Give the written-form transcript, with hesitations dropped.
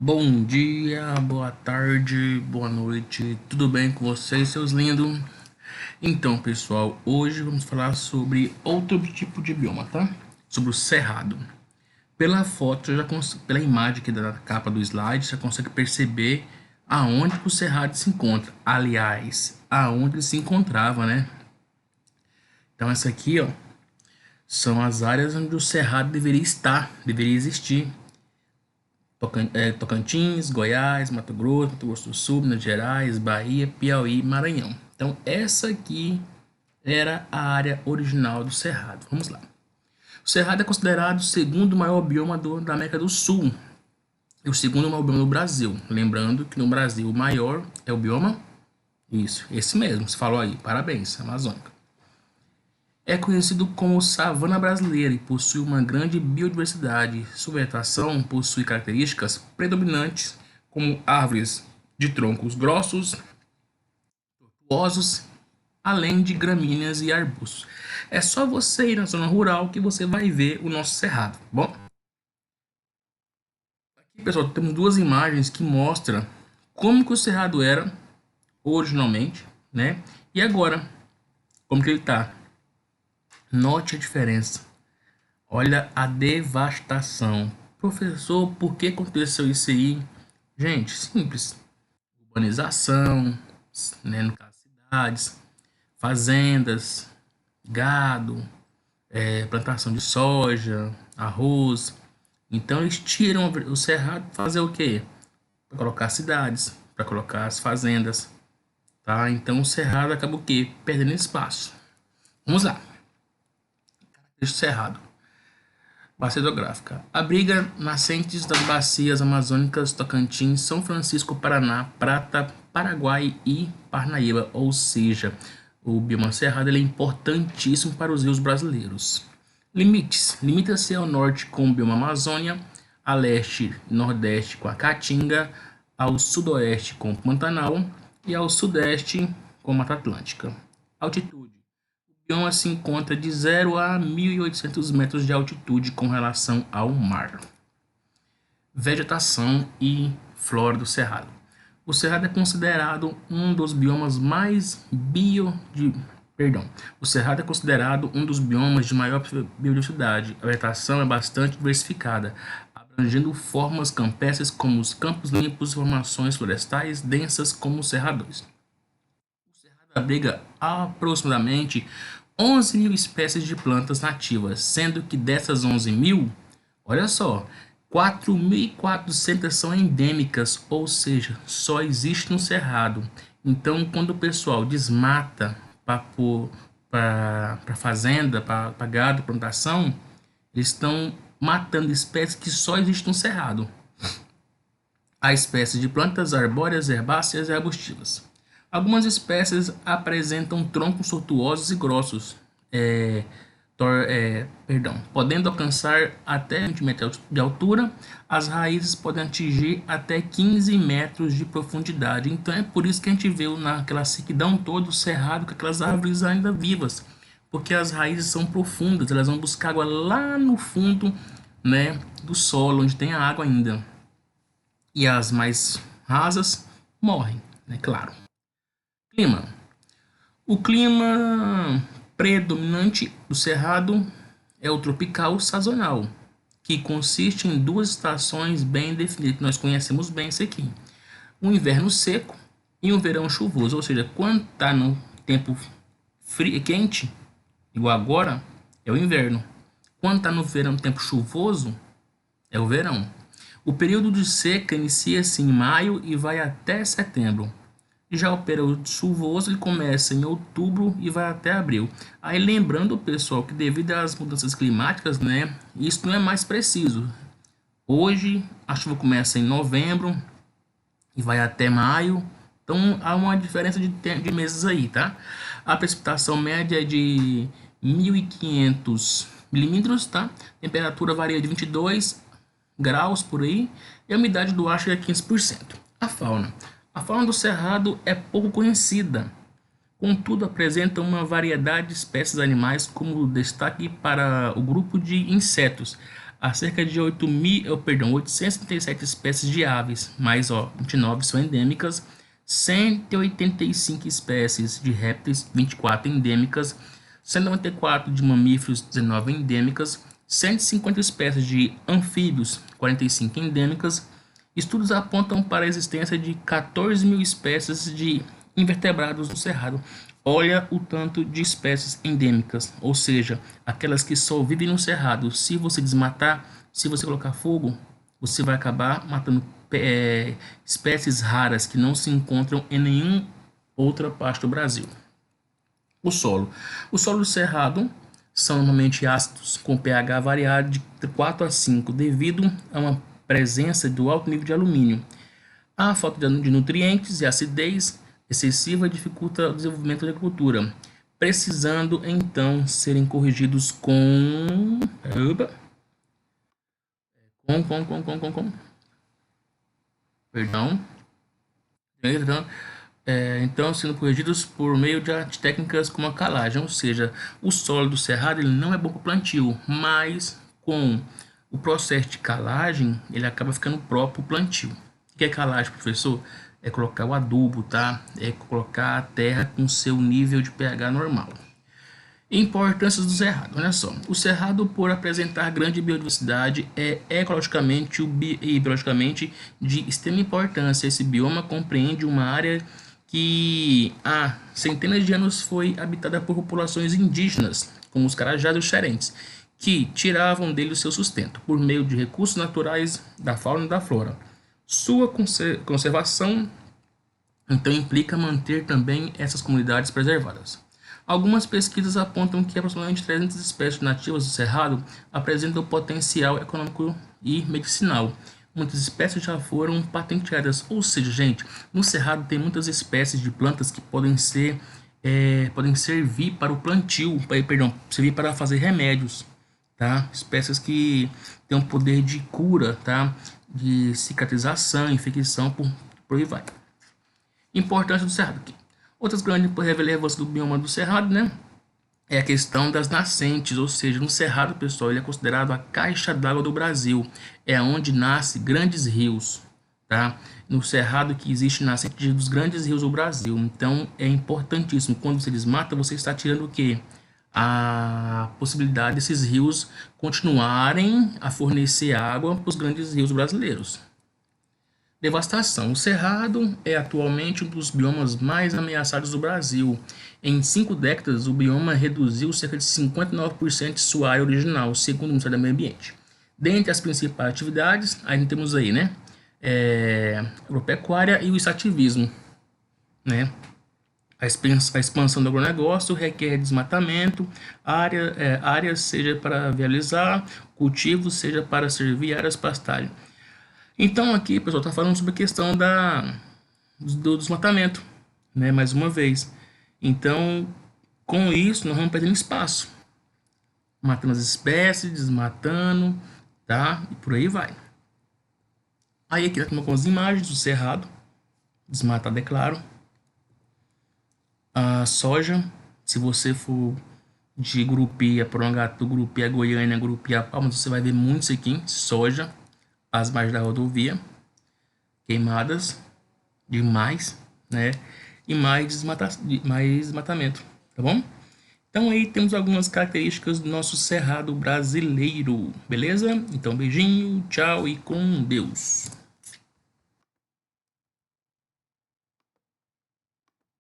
Bom dia, boa tarde, boa noite, tudo bem com vocês, seus lindos? Então, pessoal, hoje vamos falar sobre outro tipo de bioma, tá? Sobre o cerrado. Pela foto, pela imagem aqui da capa do slide, você consegue perceber aonde que o cerrado se encontra. Aliás, aonde ele se encontrava, né? Então, essa aqui, ó, são as áreas onde o cerrado deveria estar, deveria existir. Tocantins, Goiás, Mato Grosso do Sul, Minas Gerais, Bahia, Piauí e Maranhão. Então, essa aqui era a área original do Cerrado. Vamos lá. O Cerrado é considerado o segundo maior bioma da América do Sul e o segundo maior bioma do Brasil. Lembrando que no Brasil o maior é o bioma. Isso, esse mesmo, você falou aí. Parabéns, Amazônica. É conhecido como savana brasileira e possui uma grande biodiversidade. Sua vegetação possui características predominantes como árvores de troncos grossos, tortuosos, além de gramíneas e arbustos. É só você ir na zona rural que você vai ver o nosso cerrado, tá bom? Aqui, pessoal, temos duas imagens que mostram como que o cerrado era originalmente, né? E agora, como que ele está. Note a diferença. Olha a devastação. Professor, por que aconteceu isso aí? Gente, simples. Urbanização, né, no caso, cidades, fazendas, gado, plantação de soja, arroz. Então eles tiram o cerrado para fazer o quê? Para colocar cidades, para colocar as fazendas, tá? Então o cerrado acaba o quê? Perdendo espaço. Vamos lá. Deixa o cerrado. Bacia hidrográfica. Abriga nascentes das bacias amazônicas Tocantins, São Francisco, Paraná, Prata, Paraguai e Parnaíba, ou seja, o bioma cerrado ele é importantíssimo para os rios brasileiros. Limites. Limita-se ao norte com o bioma Amazônia, a leste e nordeste com a Caatinga, ao sudoeste com o Pantanal e ao sudeste com a Mata Atlântica. Altitude. O bioma se encontra de 0 a 1.800 metros de altitude com relação ao mar. Vegetação e flora do Cerrado. O Cerrado é considerado um dos biomas mais O Cerrado é considerado um dos biomas de maior biodiversidade. A vegetação é bastante diversificada, abrangendo formas campestres como os campos limpos e formações florestais densas como os cerradões. O Cerrado abriga aproximadamente 11 mil espécies de plantas nativas, sendo que dessas 11 mil, olha só, 4.400 são endêmicas, ou seja, só existe no Cerrado. Então, quando o pessoal desmata para fazenda, para gado, plantação, eles estão matando espécies que só existem no Cerrado. Há espécies de plantas arbóreas, herbáceas e arbustivas. Algumas espécies apresentam troncos tortuosos e grossos, podendo alcançar até 20 metros de altura. As raízes podem atingir até 15 metros de profundidade. Então é por isso que a gente vê naquela sequidão toda o cerrado com aquelas árvores ainda vivas, porque as raízes são profundas, elas vão buscar água lá no fundo, né, do solo, onde tem a água ainda. E as mais rasas morrem, né, claro. Clima. O clima predominante do Cerrado é o tropical sazonal, que consiste em duas estações bem definidas, que nós conhecemos bem isso aqui. Um inverno seco e um verão chuvoso, ou seja, quando está no tempo frio, quente, igual agora, é o inverno. Quando está no verão, tempo chuvoso, é o verão. O período de seca inicia-se em maio e vai até setembro. Já o período chuvoso ele começa em outubro e vai até abril. Aí lembrando, pessoal, que devido às mudanças climáticas, né, isso não é mais preciso. Hoje a chuva começa em novembro e vai até maio. Então há uma diferença de meses aí, tá? A precipitação média é de 1.500 milímetros, tá? Temperatura varia de 22 graus por aí e a umidade do ar chega a 15%. A fauna. A fauna do Cerrado é pouco conhecida, contudo apresenta uma variedade de espécies animais como destaque para o grupo de insetos. há cerca de 837 espécies de aves, mas 29 são endêmicas, 185 espécies de répteis, 24 endêmicas, 194 de mamíferos, 19 endêmicas, 150 espécies de anfíbios, 45 endêmicas. Estudos apontam para a existência de 14 mil espécies de invertebrados no Cerrado. Olha o tanto de espécies endêmicas, ou seja, aquelas que só vivem no Cerrado. Se você desmatar, se você colocar fogo, você vai acabar matando espécies raras que não se encontram em nenhuma outra parte do Brasil. O solo do Cerrado são normalmente ácidos, com pH variado de 4 a 5, devido a uma presença do alto nível de alumínio. A falta de nutrientes e acidez excessiva dificulta o desenvolvimento da agricultura, precisando então serem corrigidos com perdão, então sendo corrigidos por meio de técnicas como a calagem, ou seja, o solo do cerrado ele não é bom para o plantio, mas com o processo de calagem ele acaba ficando próprio para o plantio. O que é calagem, professor? É colocar o adubo, tá? É colocar a terra com seu nível de pH normal. Importâncias do cerrado, olha só. O cerrado, por apresentar grande biodiversidade, é ecologicamente e biologicamente de extrema importância. Esse bioma compreende uma área que há centenas de anos foi habitada por populações indígenas, como os carajás e os xerentes, que tiravam dele o seu sustento por meio de recursos naturais da fauna e da flora. Sua conservação, então, implica manter também essas comunidades preservadas. Algumas pesquisas apontam que aproximadamente 300 espécies nativas do Cerrado apresentam potencial econômico e medicinal. Muitas espécies já foram patenteadas, ou seja, gente, no Cerrado tem muitas espécies de plantas que podem servir para o plantio, servir para fazer remédios, tá? Espécies que têm um poder de cura, tá? De cicatrização, infecção, por aí vai. Importância do Cerrado aqui. Outras grandes relevâncias do bioma do Cerrado, né? É a questão das nascentes, ou seja, no Cerrado, pessoal, ele é considerado a caixa d'água do Brasil. É onde nascem grandes rios, tá? No Cerrado que existe nascente dos grandes rios do Brasil. Então, é importantíssimo. Quando você desmata, você está tirando o quê? A possibilidade desses rios continuarem a fornecer água para os grandes rios brasileiros. Devastação. O Cerrado é atualmente um dos biomas mais ameaçados do Brasil. Em 5 décadas, o bioma reduziu cerca de 59% de sua área original, segundo o Ministério do Meio Ambiente. Dentre as principais atividades, aí temos aí, né? Agropecuária e o extrativismo, né? A expansão do agronegócio requer desmatamento, áreas seja para viabilizar, cultivos seja para servir áreas pastagem. Então aqui, pessoal, está falando sobre a questão do desmatamento, né? Mais uma vez. Então, com isso, nós vamos perdendo espaço, matando as espécies, desmatando, tá? E por aí vai. Aí aqui nós temos algumas imagens do cerrado, desmatado, é claro. A soja, se você for de Grupia, Porangatu, Grupia, Goiânia, Grupia, Palmas, você vai ver muito isso aqui, soja, as margens da rodovia, queimadas demais, né? E mais desmatamento, tá bom? Então aí temos algumas características do nosso cerrado brasileiro, beleza? Então beijinho, tchau e com Deus.